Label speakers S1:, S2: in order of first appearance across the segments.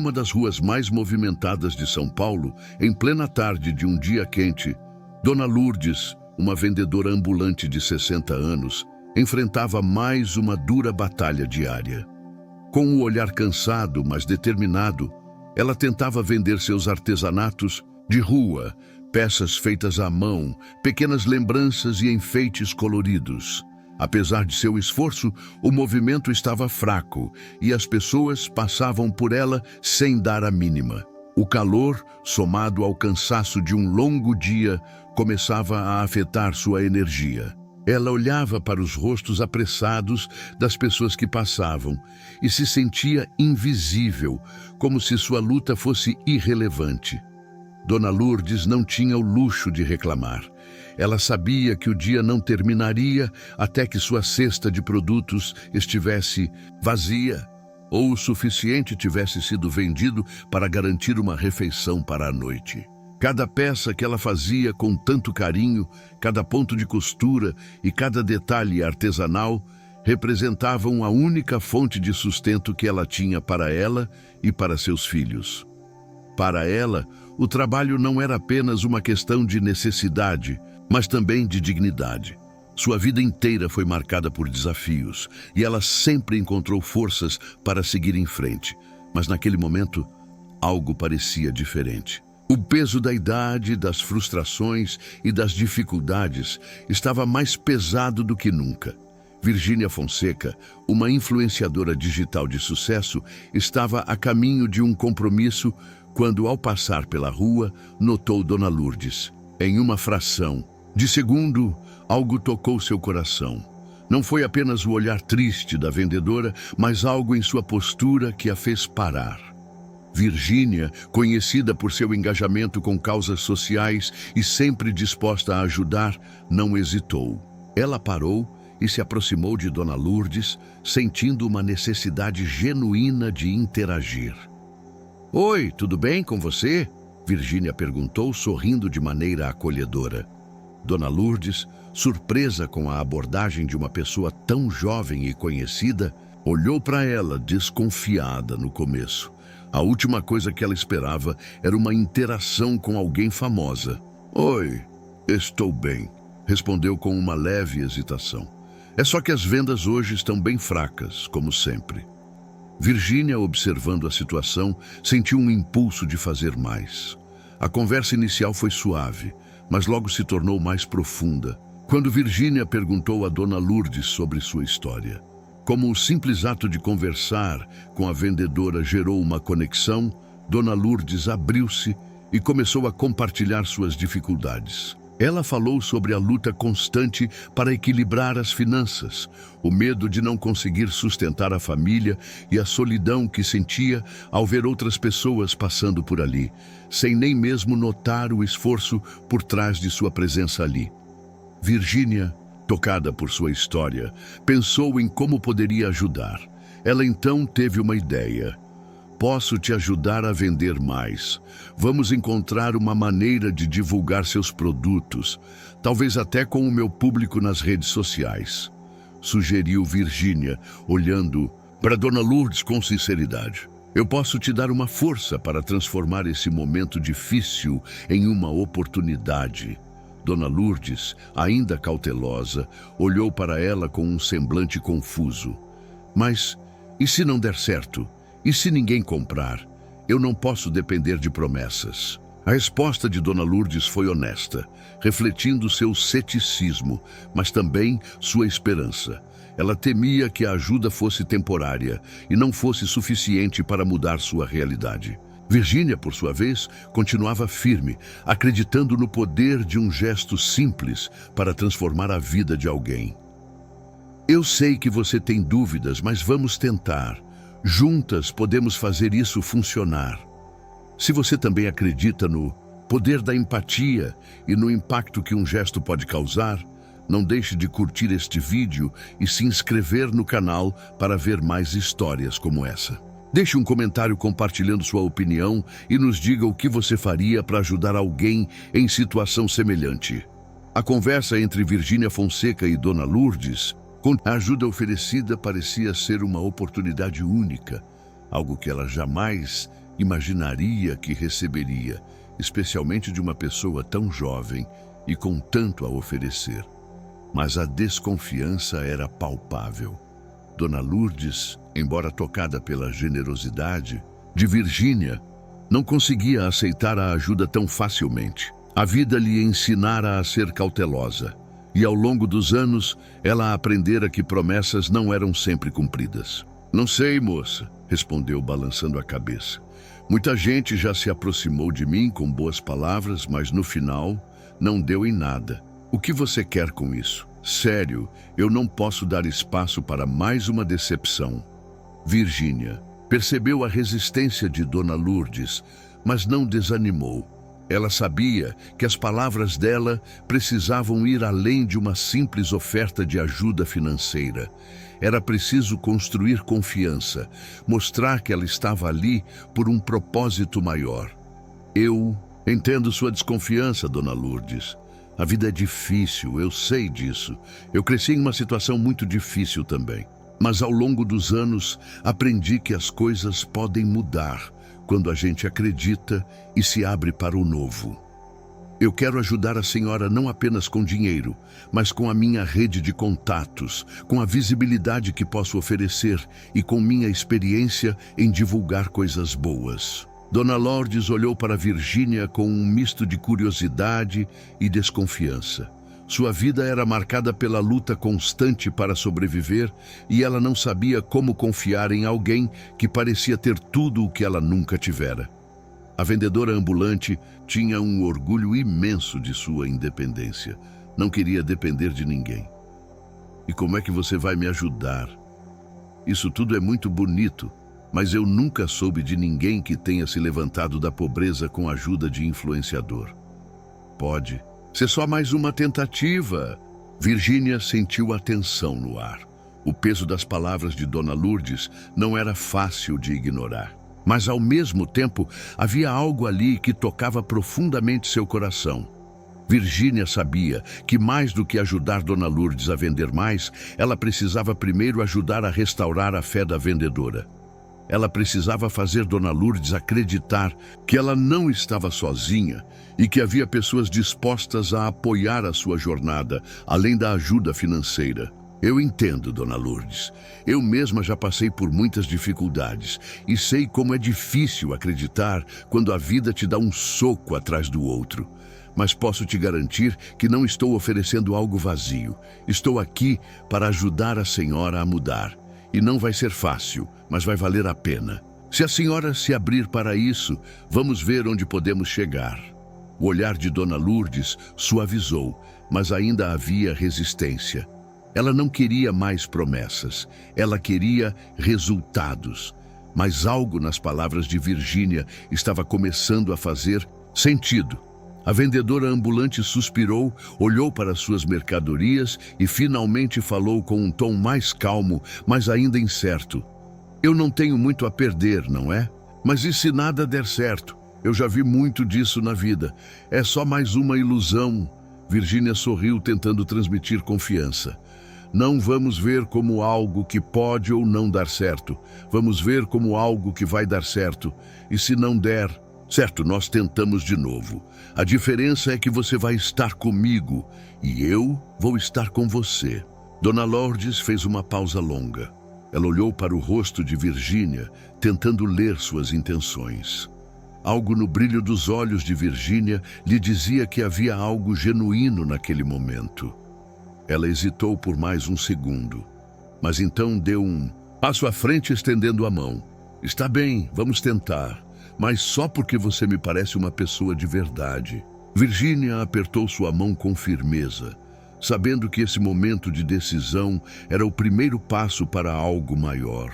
S1: uma das ruas mais movimentadas de São Paulo, em plena tarde de um dia quente, Dona Lourdes, uma vendedora ambulante de 60 anos, enfrentava mais uma dura batalha diária. Com o olhar cansado, mas determinado, ela tentava vender seus artesanatos de rua, peças feitas à mão, pequenas lembranças e enfeites coloridos. Apesar de seu esforço, o movimento estava fraco e as pessoas passavam por ela sem dar a mínima. O calor, somado ao cansaço de um longo dia, começava a afetar sua energia. Ela olhava para os rostos apressados das pessoas que passavam e se sentia invisível, como se sua luta fosse irrelevante. Dona Lourdes não tinha o luxo de reclamar. Ela sabia que o dia não terminaria até que sua cesta de produtos estivesse vazia ou o suficiente tivesse sido vendido para garantir uma refeição para a noite. Cada peça que ela fazia com tanto carinho, cada ponto de costura e cada detalhe artesanal representavam a única fonte de sustento que ela tinha para ela e para seus filhos. Para ela, o trabalho não era apenas uma questão de necessidade, mas também de dignidade. Sua vida inteira foi marcada por desafios e ela sempre encontrou forças para seguir em frente. Mas naquele momento, algo parecia diferente. O peso da idade, das frustrações e das dificuldades estava mais pesado do que nunca. Virgínia Fonseca, uma influenciadora digital de sucesso, estava a caminho de um compromisso quando, ao passar pela rua, notou Dona Lourdes. Em uma fração de segundo, algo tocou seu coração. Não foi apenas o olhar triste da vendedora, mas algo em sua postura que a fez parar. Virgínia, conhecida por seu engajamento com causas sociais e sempre disposta a ajudar, não hesitou. Ela parou e se aproximou de Dona Lourdes, sentindo uma necessidade genuína de interagir. "Oi, tudo bem com você?" Virgínia perguntou, sorrindo de maneira acolhedora. Dona Lourdes, surpresa com a abordagem de uma pessoa tão jovem e conhecida, olhou para ela desconfiada no começo. A última coisa que ela esperava era uma interação com alguém famosa. "Oi, estou bem", respondeu com uma leve hesitação. "É só que as vendas hoje estão bem fracas, como sempre." Virgínia, observando a situação, sentiu um impulso de fazer mais. A conversa inicial foi suave, mas logo se tornou mais profunda, quando Virgínia perguntou a Dona Lourdes sobre sua história. Como o simples ato de conversar com a vendedora gerou uma conexão, Dona Lourdes abriu-se e começou a compartilhar suas dificuldades. Ela falou sobre a luta constante para equilibrar as finanças, o medo de não conseguir sustentar a família e a solidão que sentia ao ver outras pessoas passando por ali, sem nem mesmo notar o esforço por trás de sua presença ali. Virgínia, tocada por sua história, pensou em como poderia ajudar. Ela então teve uma ideia. "Posso te ajudar a vender mais. Vamos encontrar uma maneira de divulgar seus produtos, talvez até com o meu público nas redes sociais", sugeriu Virgínia, olhando para Dona Lourdes com sinceridade. "Eu posso te dar uma força para transformar esse momento difícil em uma oportunidade." Dona Lourdes, ainda cautelosa, olhou para ela com um semblante confuso. "Mas e se não der certo? E se ninguém comprar? Eu não posso depender de promessas." A resposta de Dona Lourdes foi honesta, refletindo seu ceticismo, mas também sua esperança. Ela temia que a ajuda fosse temporária e não fosse suficiente para mudar sua realidade. Virgínia, por sua vez, continuava firme, acreditando no poder de um gesto simples para transformar a vida de alguém. "Eu sei que você tem dúvidas, mas vamos tentar. Juntas podemos fazer isso funcionar." Se você também acredita no poder da empatia e no impacto que um gesto pode causar, não deixe de curtir este vídeo e se inscrever no canal para ver mais histórias como essa. Deixe um comentário compartilhando sua opinião e nos diga o que você faria para ajudar alguém em situação semelhante. A conversa entre Virgínia Fonseca e Dona Lourdes, com a ajuda oferecida, parecia ser uma oportunidade única, algo que ela jamais imaginaria que receberia, especialmente de uma pessoa tão jovem e com tanto a oferecer. Mas a desconfiança era palpável. Dona Lourdes, embora tocada pela generosidade de Virgínia, não conseguia aceitar a ajuda tão facilmente. A vida lhe ensinara a ser cautelosa, e ao longo dos anos ela aprendera que promessas não eram sempre cumpridas. Não sei, moça, respondeu balançando a cabeça. Muita gente já se aproximou de mim com boas palavras, mas no final não deu em nada. O que você quer com isso? Sério, eu não posso dar espaço para mais uma decepção. Virgínia percebeu a resistência de Dona Lourdes, mas não desanimou. Ela sabia que as palavras dela precisavam ir além de uma simples oferta de ajuda financeira. Era preciso construir confiança, mostrar que ela estava ali por um propósito maior. Eu entendo sua desconfiança, Dona Lourdes. A vida é difícil, eu sei disso. Eu cresci em uma situação muito difícil também. Mas ao longo dos anos, aprendi que as coisas podem mudar quando a gente acredita e se abre para o novo. Eu quero ajudar a senhora não apenas com dinheiro, mas com a minha rede de contatos, com a visibilidade que posso oferecer e com minha experiência em divulgar coisas boas. Dona Lourdes olhou para Virgínia com um misto de curiosidade e desconfiança. Sua vida era marcada pela luta constante para sobreviver e ela não sabia como confiar em alguém que parecia ter tudo o que ela nunca tivera. A vendedora ambulante tinha um orgulho imenso de sua independência. Não queria depender de ninguém. E como é que você vai me ajudar? Isso tudo é muito bonito, mas eu nunca soube de ninguém que tenha se levantado da pobreza com a ajuda de influenciador. Pode ser só mais uma tentativa. Virgínia sentiu a tensão no ar. O peso das palavras de Dona Lourdes não era fácil de ignorar. Mas ao mesmo tempo, havia algo ali que tocava profundamente seu coração. Virgínia sabia que mais do que ajudar Dona Lourdes a vender mais, ela precisava primeiro ajudar a restaurar a fé da vendedora. Ela precisava fazer Dona Lourdes acreditar que ela não estava sozinha e que havia pessoas dispostas a apoiar a sua jornada, além da ajuda financeira. Eu entendo, Dona Lourdes. Eu mesma já passei por muitas dificuldades e sei como é difícil acreditar quando a vida te dá um soco atrás do outro. Mas posso te garantir que não estou oferecendo algo vazio. Estou aqui para ajudar a senhora a mudar. E não vai ser fácil, mas vai valer a pena. Se a senhora se abrir para isso, vamos ver onde podemos chegar. O olhar de Dona Lourdes suavizou, mas ainda havia resistência. Ela não queria mais promessas, ela queria resultados. Mas algo nas palavras de Virgínia estava começando a fazer sentido. A vendedora ambulante suspirou, olhou para suas mercadorias e finalmente falou com um tom mais calmo, mas ainda incerto. Eu não tenho muito a perder, não é? Mas e se nada der certo? Eu já vi muito disso na vida. É só mais uma ilusão. Virgínia sorriu, tentando transmitir confiança. Não vamos ver como algo que pode ou não dar certo. Vamos ver como algo que vai dar certo. E se não der, certo, nós tentamos de novo. A diferença é que você vai estar comigo e eu vou estar com você. Dona Lourdes fez uma pausa longa. Ela olhou para o rosto de Virgínia, tentando ler suas intenções. Algo no brilho dos olhos de Virgínia lhe dizia que havia algo genuíno naquele momento. Ela hesitou por mais um segundo, mas então deu um passo à frente estendendo a mão. Está bem, vamos tentar, mas só porque você me parece uma pessoa de verdade. Virgínia apertou sua mão com firmeza, sabendo que esse momento de decisão era o primeiro passo para algo maior.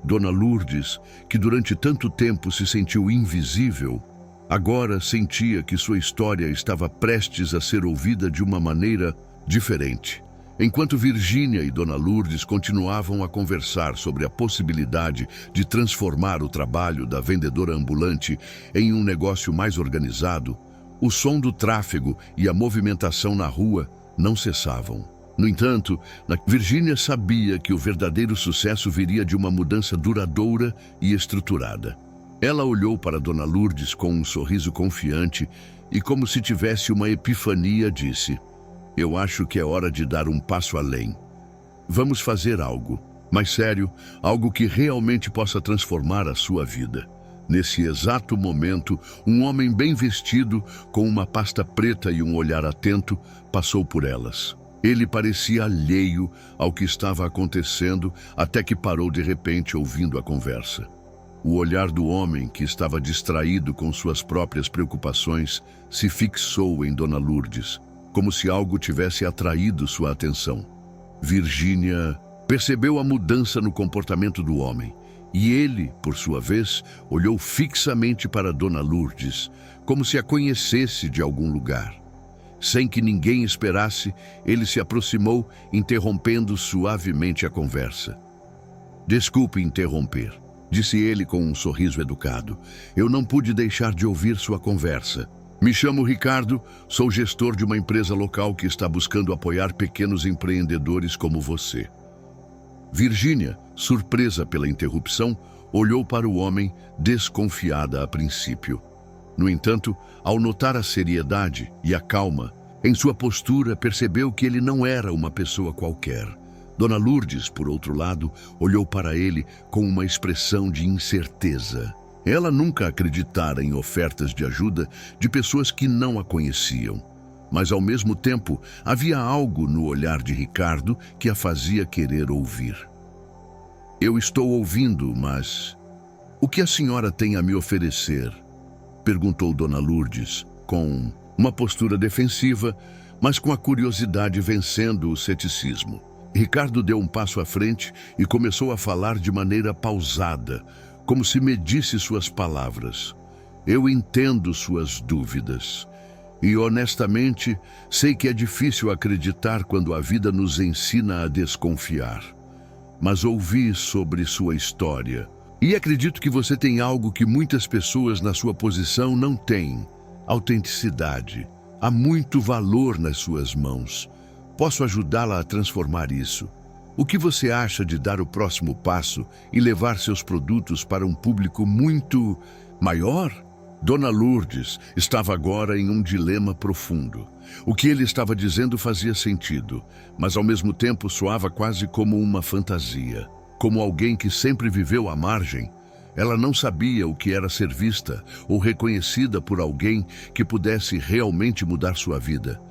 S1: Dona Lourdes, que durante tanto tempo se sentiu invisível, agora sentia que sua história estava prestes a ser ouvida de uma maneira diferente. Enquanto Virgínia e Dona Lourdes continuavam a conversar sobre a possibilidade de transformar o trabalho da vendedora ambulante em um negócio mais organizado, o som do tráfego e a movimentação na rua não cessavam. No entanto, Virgínia sabia que o verdadeiro sucesso viria de uma mudança duradoura e estruturada. Ela olhou para Dona Lourdes com um sorriso confiante e, como se tivesse uma epifania, disse: "Eu acho que é hora de dar um passo além. Vamos fazer algo, mais sério, algo que realmente possa transformar a sua vida." Nesse exato momento, um homem bem vestido, com uma pasta preta e um olhar atento, passou por elas. Ele parecia alheio ao que estava acontecendo, até que parou de repente ouvindo a conversa. O olhar do homem, que estava distraído com suas próprias preocupações, se fixou em Dona Lourdes, como se algo tivesse atraído sua atenção. Virgínia percebeu a mudança no comportamento do homem, e ele, por sua vez, olhou fixamente para Dona Lourdes, como se a conhecesse de algum lugar. Sem que ninguém esperasse, ele se aproximou, interrompendo suavemente a conversa. "Desculpe interromper", disse ele com um sorriso educado. "Eu não pude deixar de ouvir sua conversa. Me chamo Ricardo, sou gestor de uma empresa local que está buscando apoiar pequenos empreendedores como você." Virgínia, surpresa pela interrupção, olhou para o homem, desconfiada a princípio. No entanto, ao notar a seriedade e a calma em sua postura, percebeu que ele não era uma pessoa qualquer. Dona Lourdes, por outro lado, olhou para ele com uma expressão de incerteza. Ela nunca acreditara em ofertas de ajuda de pessoas que não a conheciam. Mas, ao mesmo tempo, havia algo no olhar de Ricardo que a fazia querer ouvir. "Eu estou ouvindo, mas o que a senhora tem a me oferecer?" perguntou Dona Lourdes, com uma postura defensiva, mas com a curiosidade vencendo o ceticismo. Ricardo deu um passo à frente e começou a falar de maneira pausada, como se medisse suas palavras. "Eu entendo suas dúvidas. E, honestamente, sei que é difícil acreditar quando a vida nos ensina a desconfiar. Mas ouvi sobre sua história. E acredito que você tem algo que muitas pessoas na sua posição não têm: autenticidade. Há muito valor nas suas mãos. Posso ajudá-la a transformar isso. O que você acha de dar o próximo passo e levar seus produtos para um público muito maior?" Dona Lourdes estava agora em um dilema profundo. O que ele estava dizendo fazia sentido, mas ao mesmo tempo soava quase como uma fantasia. Como alguém que sempre viveu à margem, ela não sabia o que era ser vista ou reconhecida por alguém que pudesse realmente mudar sua vida.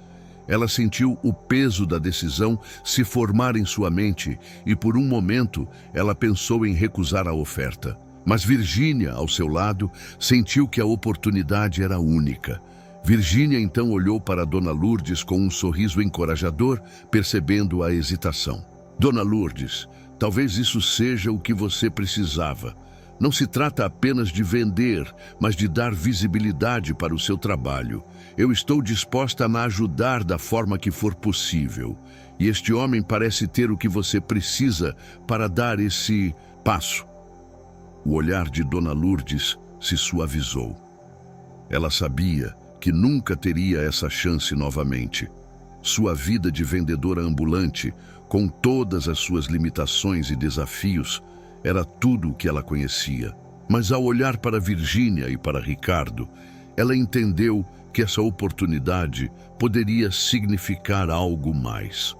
S1: Ela sentiu o peso da decisão se formar em sua mente e, por um momento, ela pensou em recusar a oferta. Mas Virgínia, ao seu lado, sentiu que a oportunidade era única. Virgínia então olhou para Dona Lourdes com um sorriso encorajador, percebendo a hesitação. "Dona Lourdes, talvez isso seja o que você precisava. Não se trata apenas de vender, mas de dar visibilidade para o seu trabalho. Eu estou disposta a ajudar da forma que for possível. E este homem parece ter o que você precisa para dar esse passo." O olhar de Dona Lourdes se suavizou. Ela sabia que nunca teria essa chance novamente. Sua vida de vendedora ambulante, com todas as suas limitações e desafios, era tudo o que ela conhecia. Mas ao olhar para Virgínia e para Ricardo, ela entendeu que essa oportunidade poderia significar algo mais.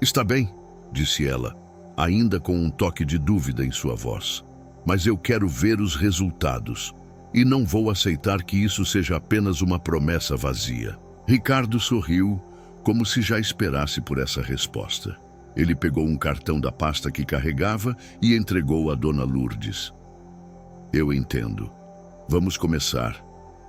S1: "Está bem", disse ela, ainda com um toque de dúvida em sua voz. "Mas eu quero ver os resultados, e não vou aceitar que isso seja apenas uma promessa vazia." Ricardo sorriu, como se já esperasse por essa resposta. Ele pegou um cartão da pasta que carregava e entregou a Dona Lourdes. "Eu entendo. Vamos começar,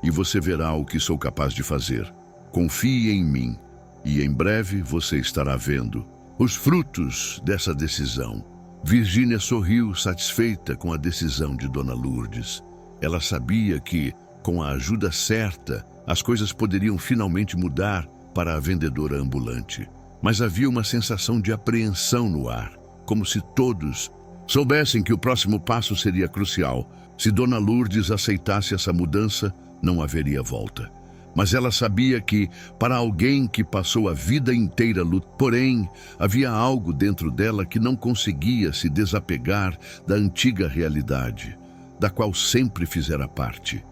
S1: e você verá o que sou capaz de fazer. Confie em mim, e em breve você estará vendo os frutos dessa decisão." Virgínia sorriu, satisfeita com a decisão de Dona Lourdes. Ela sabia que, com a ajuda certa, as coisas poderiam finalmente mudar para a vendedora ambulante. Mas havia uma sensação de apreensão no ar, como se todos soubessem que o próximo passo seria crucial. Se Dona Lourdes aceitasse essa mudança, não haveria volta. Mas ela sabia que, para alguém que passou a vida inteira lutando, porém, havia algo dentro dela que não conseguia se desapegar da antiga realidade. da qual sempre fizera parte.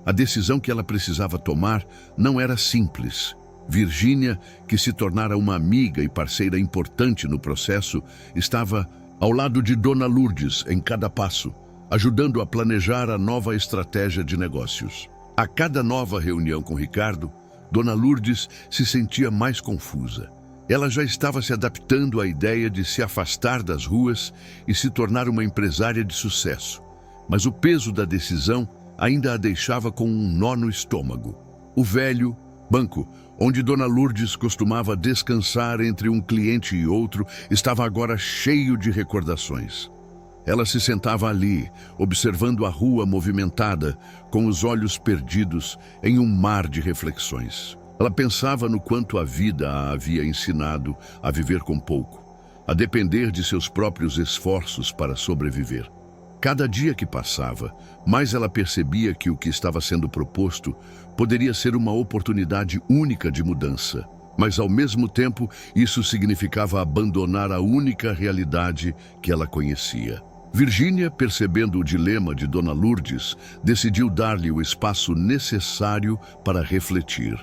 S1: A decisão que ela precisava tomar não era simples. Virgínia, que se tornara uma amiga e parceira importante no processo, estava ao lado de Dona Lourdes em cada passo, ajudando a planejar a nova estratégia de negócios. A cada nova reunião com Ricardo, Dona Lourdes se sentia mais confusa. Ela já estava se adaptando à ideia de se afastar das ruas e se tornar uma empresária de sucesso. Mas o peso da decisão ainda a deixava com um nó no estômago. O velho banco, onde Dona Lourdes costumava descansar entre um cliente e outro, estava agora cheio de recordações. Ela se sentava ali, observando a rua movimentada, com os olhos perdidos em um mar de reflexões. Ela pensava no quanto a vida a havia ensinado a viver com pouco, a depender de seus próprios esforços para sobreviver. Cada dia que passava, mais ela percebia que o que estava sendo proposto poderia ser uma oportunidade única de mudança. Mas, ao mesmo tempo, isso significava abandonar a única realidade que ela conhecia. Virgínia, percebendo o dilema de Dona Lourdes, decidiu dar-lhe o espaço necessário para refletir.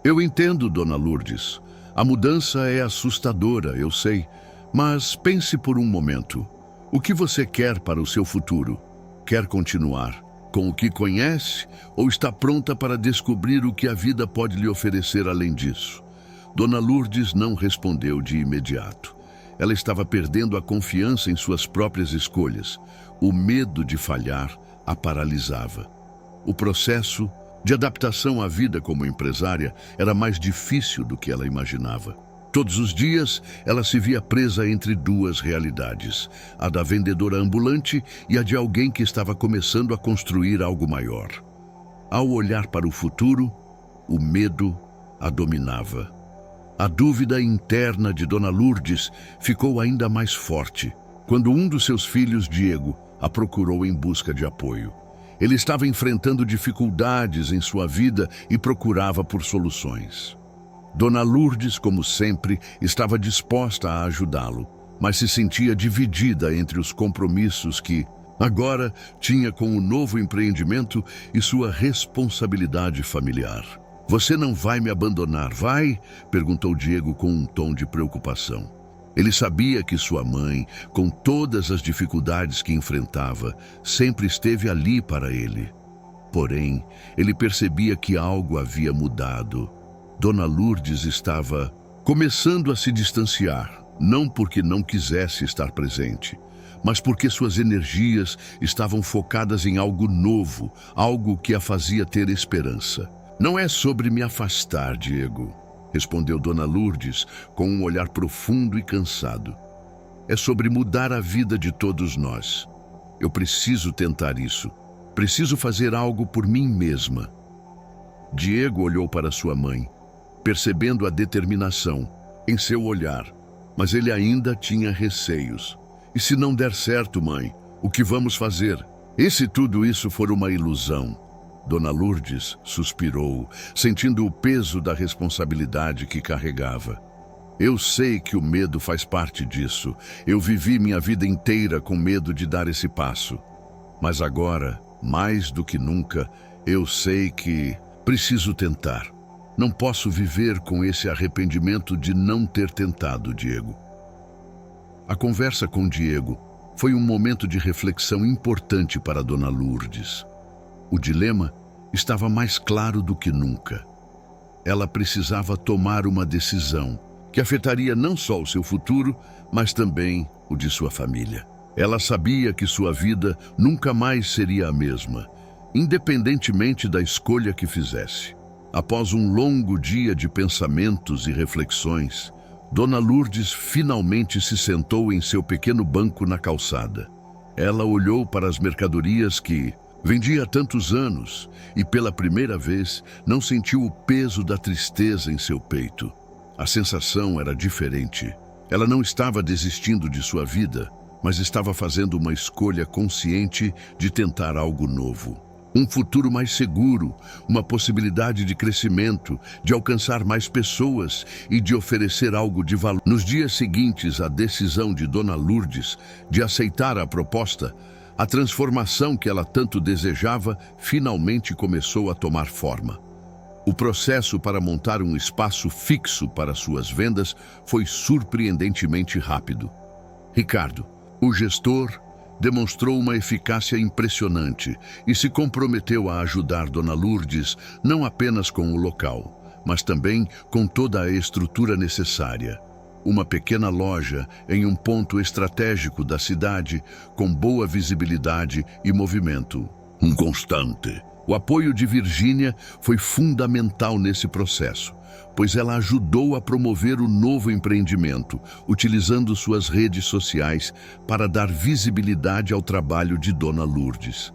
S1: Eu entendo, Dona Lourdes. A mudança é assustadora, eu sei. Mas pense por um momento. O que você quer para o seu futuro? Quer continuar com o que conhece ou está pronta para descobrir o que a vida pode lhe oferecer além disso? Dona Lourdes não respondeu de imediato. Ela estava perdendo a confiança em suas próprias escolhas. O medo de falhar a paralisava. O processo de adaptação à vida como empresária era mais difícil do que ela imaginava. Todos os dias, ela se via presa entre duas realidades, a da vendedora ambulante e a de alguém que estava começando a construir algo maior. Ao olhar para o futuro, o medo a dominava. A dúvida interna de Dona Lourdes ficou ainda mais forte quando um dos seus filhos, Diego, a procurou em busca de apoio. Ele estava enfrentando dificuldades em sua vida e procurava por soluções. Dona Lourdes, como sempre, estava disposta a ajudá-lo, mas se sentia dividida entre os compromissos que, agora, tinha com o novo empreendimento e sua responsabilidade familiar. Você não vai me abandonar, vai? Perguntou Diego com um tom de preocupação. Ele sabia que sua mãe, com todas as dificuldades que enfrentava, sempre esteve ali para ele. Porém, ele percebia que algo havia mudado. Dona Lourdes estava começando a se distanciar, não porque não quisesse estar presente, mas porque suas energias estavam focadas em algo novo, algo que a fazia ter esperança. Não é sobre me afastar, Diego, respondeu Dona Lourdes com um olhar profundo e cansado. É sobre mudar a vida de todos nós. Eu preciso tentar isso. Preciso fazer algo por mim mesma. Diego olhou para sua mãe, percebendo a determinação em seu olhar, mas ele ainda tinha receios. E se não der certo, mãe, o que vamos fazer? E se tudo isso for uma ilusão? Dona Lourdes suspirou, sentindo o peso da responsabilidade que carregava. Eu sei que o medo faz parte disso. Eu vivi minha vida inteira com medo de dar esse passo. Mas agora, mais do que nunca, eu sei que preciso tentar. Não posso viver com esse arrependimento de não ter tentado, Diego. A conversa com Diego foi um momento de reflexão importante para Dona Lourdes. O dilema estava mais claro do que nunca. Ela precisava tomar uma decisão que afetaria não só o seu futuro, mas também o de sua família. Ela sabia que sua vida nunca mais seria a mesma, independentemente da escolha que fizesse. Após um longo dia de pensamentos e reflexões, Dona Lourdes finalmente se sentou em seu pequeno banco na calçada. Ela olhou para as mercadorias que vendia há tantos anos e, pela primeira vez, não sentiu o peso da tristeza em seu peito. A sensação era diferente. Ela não estava desistindo de sua vida, mas estava fazendo uma escolha consciente de tentar algo novo. Um futuro mais seguro, uma possibilidade de crescimento, de alcançar mais pessoas e de oferecer algo de valor. Nos dias seguintes à decisão de Dona Lourdes de aceitar a proposta, A transformação que ela tanto desejava finalmente começou a tomar forma. O processo para montar um espaço fixo para suas vendas foi surpreendentemente rápido. Ricardo, o gestor, demonstrou uma eficácia impressionante e se comprometeu a ajudar Dona Lourdes não apenas com o local, mas também com toda a estrutura necessária. Uma pequena loja em um ponto estratégico da cidade, com boa visibilidade e movimento. Constante. O apoio de Virgínia foi fundamental nesse processo, pois ela ajudou a promover o novo empreendimento, utilizando suas redes sociais para dar visibilidade ao trabalho de Dona Lourdes.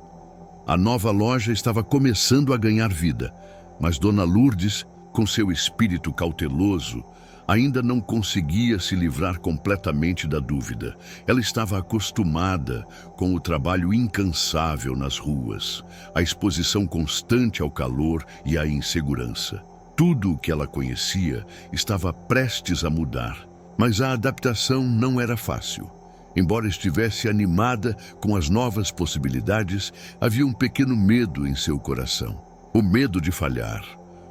S1: A nova loja estava começando a ganhar vida, mas Dona Lourdes, com seu espírito cauteloso, ainda não conseguia se livrar completamente da dúvida. Ela estava acostumada com o trabalho incansável nas ruas, a exposição constante ao calor e à insegurança. Tudo o que ela conhecia estava prestes a mudar, mas a adaptação não era fácil. Embora estivesse animada com as novas possibilidades, havia um pequeno medo em seu coração. O medo de falhar.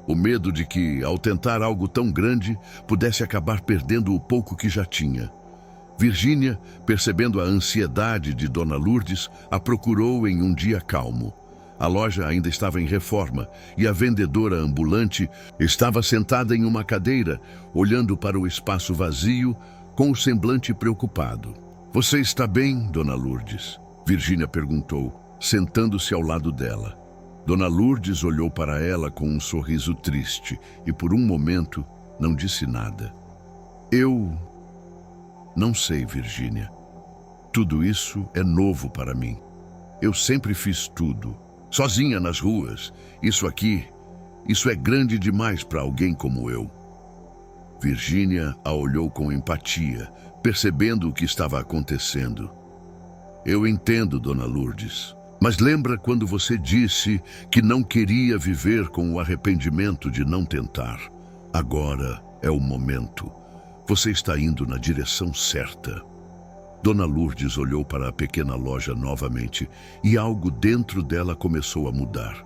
S1: O medo de que, ao tentar algo tão grande, pudesse acabar perdendo o pouco que já tinha. Virgínia, percebendo a ansiedade de Dona Lourdes, a procurou em um dia calmo. A loja ainda estava em reforma e a vendedora ambulante estava sentada em uma cadeira, olhando para o espaço vazio, com o semblante preocupado. "Você está bem, Dona Lourdes?" Virgínia perguntou, sentando-se ao lado dela. Dona Lourdes olhou para ela com um sorriso triste e, por um momento, não disse nada. "Eu não sei, Virgínia. Tudo isso é novo para mim. Eu sempre fiz tudo, sozinha nas ruas. Isso é grande demais para alguém como eu." Virgínia a olhou com empatia, percebendo o que estava acontecendo. "Eu entendo, Dona Lourdes. Mas lembra quando você disse que não queria viver com o arrependimento de não tentar? Agora é o momento. Você está indo na direção certa." Dona Lourdes olhou para a pequena loja novamente e algo dentro dela começou a mudar.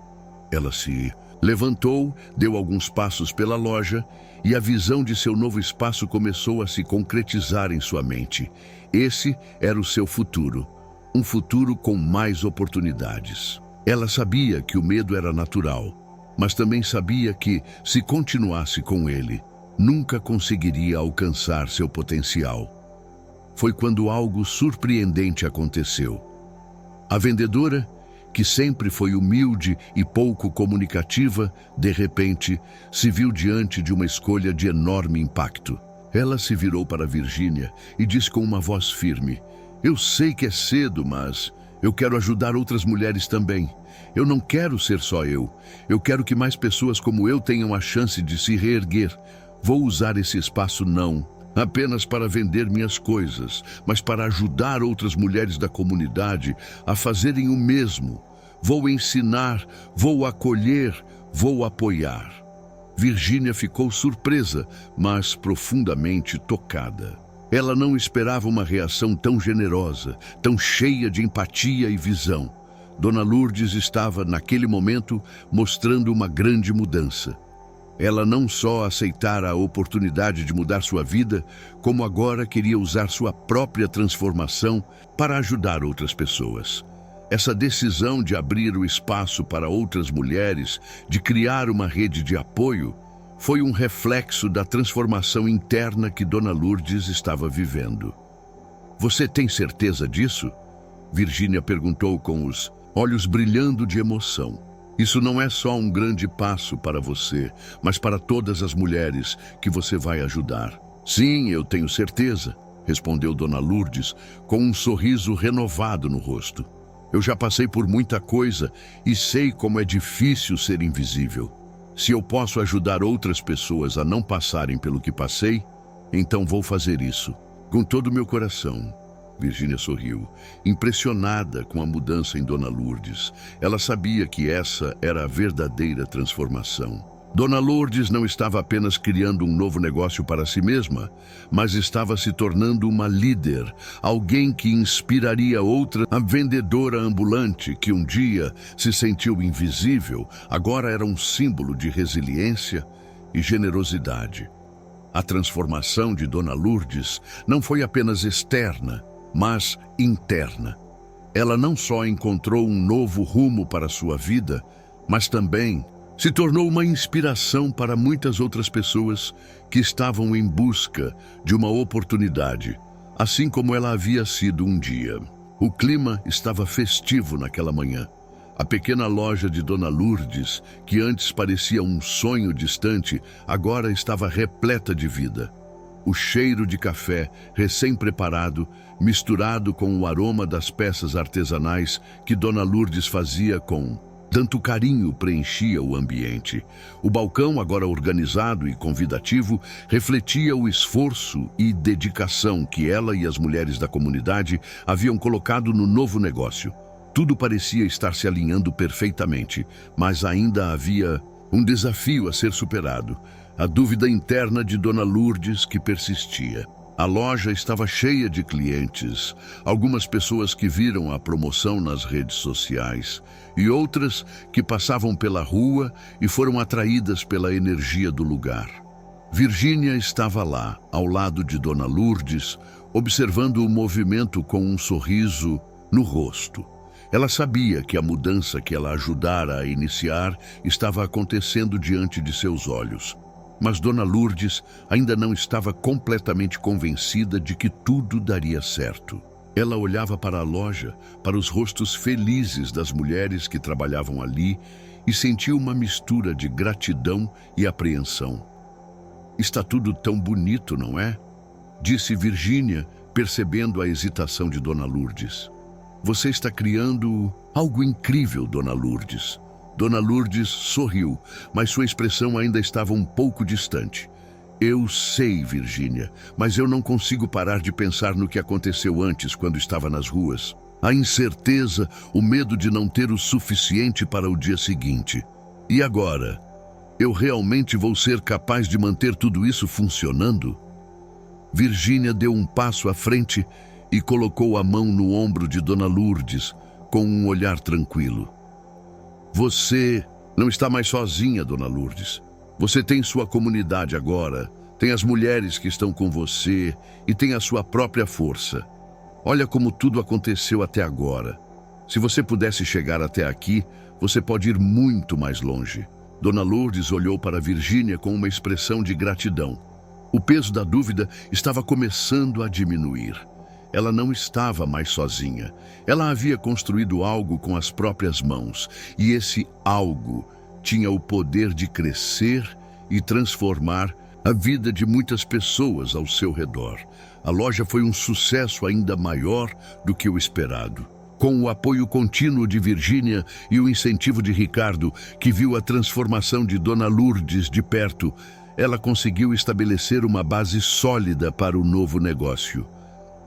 S1: Ela se levantou, deu alguns passos pela loja e a visão de seu novo espaço começou a se concretizar em sua mente. Esse era o seu futuro. Um futuro com mais oportunidades. Ela sabia que o medo era natural, mas também sabia que, se continuasse com ele, nunca conseguiria alcançar seu potencial. Foi quando algo surpreendente aconteceu. A vendedora, que sempre foi humilde e pouco comunicativa, de repente, se viu diante de uma escolha de enorme impacto. Ela se virou para Virgínia e disse com uma voz firme: "Eu sei que é cedo, mas eu quero ajudar outras mulheres também. Eu não quero ser só eu. Eu quero que mais pessoas como eu tenham a chance de se reerguer. Vou usar esse espaço não apenas para vender minhas coisas, mas para ajudar outras mulheres da comunidade a fazerem o mesmo. Vou ensinar, vou acolher, vou apoiar." Virgínia ficou surpresa, mas profundamente tocada. Ela não esperava uma reação tão generosa, tão cheia de empatia e visão. Dona Lourdes estava, naquele momento, mostrando uma grande mudança. Ela não só aceitara a oportunidade de mudar sua vida, como agora queria usar sua própria transformação para ajudar outras pessoas. Essa decisão de abrir o espaço para outras mulheres, de criar uma rede de apoio, foi um reflexo da transformação interna que Dona Lourdes estava vivendo. "Você tem certeza disso?" Virgínia perguntou com os olhos brilhando de emoção. "Isso não é só um grande passo para você, mas para todas as mulheres que você vai ajudar." "Sim, eu tenho certeza", respondeu Dona Lourdes com um sorriso renovado no rosto. "Eu já passei por muita coisa e sei como é difícil ser invisível. Se eu posso ajudar outras pessoas a não passarem pelo que passei, então vou fazer isso. Com todo o meu coração." Virgínia sorriu, impressionada com a mudança em Dona Lourdes. Ela sabia que essa era a verdadeira transformação. Dona Lourdes não estava apenas criando um novo negócio para si mesma, mas estava se tornando uma líder, alguém que inspiraria outra. A vendedora ambulante, que um dia se sentiu invisível, agora era um símbolo de resiliência e generosidade. A transformação de Dona Lourdes não foi apenas externa, mas interna. Ela não só encontrou um novo rumo para sua vida, mas também se tornou uma inspiração para muitas outras pessoas que estavam em busca de uma oportunidade, assim como ela havia sido um dia. O clima estava festivo naquela manhã. A pequena loja de Dona Lourdes, que antes parecia um sonho distante, agora estava repleta de vida. O cheiro de café recém-preparado, misturado com o aroma das peças artesanais que Dona Lourdes fazia com tanto carinho, preenchia o ambiente. O balcão, agora organizado e convidativo, refletia o esforço e dedicação que ela e as mulheres da comunidade haviam colocado no novo negócio. Tudo parecia estar se alinhando perfeitamente, mas ainda havia um desafio a ser superado: a dúvida interna de Dona Lourdes que persistia. A loja estava cheia de clientes, algumas pessoas que viram a promoção nas redes sociais e outras que passavam pela rua e foram atraídas pela energia do lugar. Virgínia estava lá, ao lado de Dona Lourdes, observando o movimento com um sorriso no rosto. Ela sabia que a mudança que ela ajudara a iniciar estava acontecendo diante de seus olhos. Mas Dona Lourdes ainda não estava completamente convencida de que tudo daria certo. Ela olhava para a loja, para os rostos felizes das mulheres que trabalhavam ali e sentia uma mistura de gratidão e apreensão. "Está tudo tão bonito, não é?" disse Virgínia, percebendo a hesitação de Dona Lourdes. "Você está criando algo incrível, Dona Lourdes." Dona Lourdes sorriu, mas sua expressão ainda estava um pouco distante. "Eu sei, Virgínia, mas eu não consigo parar de pensar no que aconteceu antes, quando estava nas ruas. A incerteza, o medo de não ter o suficiente para o dia seguinte. E agora? Eu realmente vou ser capaz de manter tudo isso funcionando?" Virgínia deu um passo à frente e colocou a mão no ombro de Dona Lourdes, com um olhar tranquilo. "Você não está mais sozinha, Dona Lourdes. Você tem sua comunidade agora, tem as mulheres que estão com você e tem a sua própria força. Olha como tudo aconteceu até agora. Se você pudesse chegar até aqui, você pode ir muito mais longe." Dona Lourdes olhou para Virgínia com uma expressão de gratidão. O peso da dúvida estava começando a diminuir. Ela não estava mais sozinha. Ela havia construído algo com as próprias mãos, e esse algo tinha o poder de crescer e transformar a vida de muitas pessoas ao seu redor. A loja foi um sucesso ainda maior do que o esperado. Com o apoio contínuo de Virgínia e o incentivo de Ricardo, que viu a transformação de Dona Lourdes de perto, ela conseguiu estabelecer uma base sólida para o novo negócio.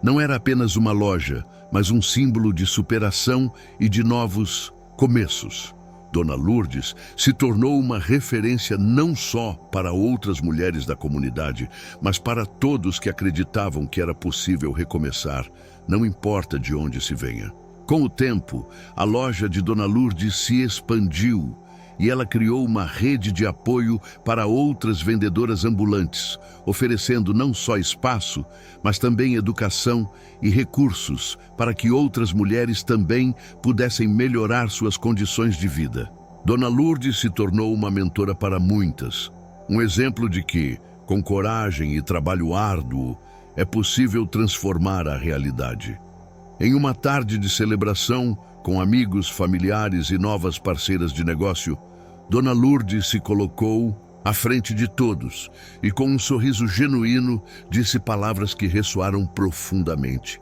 S1: Não era apenas uma loja, mas um símbolo de superação e de novos começos. Dona Lourdes se tornou uma referência não só para outras mulheres da comunidade, mas para todos que acreditavam que era possível recomeçar, não importa de onde se venha. Com o tempo, a loja de Dona Lourdes se expandiu e ela criou uma rede de apoio para outras vendedoras ambulantes, oferecendo não só espaço, mas também educação e recursos para que outras mulheres também pudessem melhorar suas condições de vida. Dona Lourdes se tornou uma mentora para muitas, um exemplo de que, com coragem e trabalho árduo, é possível transformar a realidade. Em uma tarde de celebração, com amigos, familiares e novas parceiras de negócio, Dona Lourdes se colocou à frente de todos e, com um sorriso genuíno, disse palavras que ressoaram profundamente.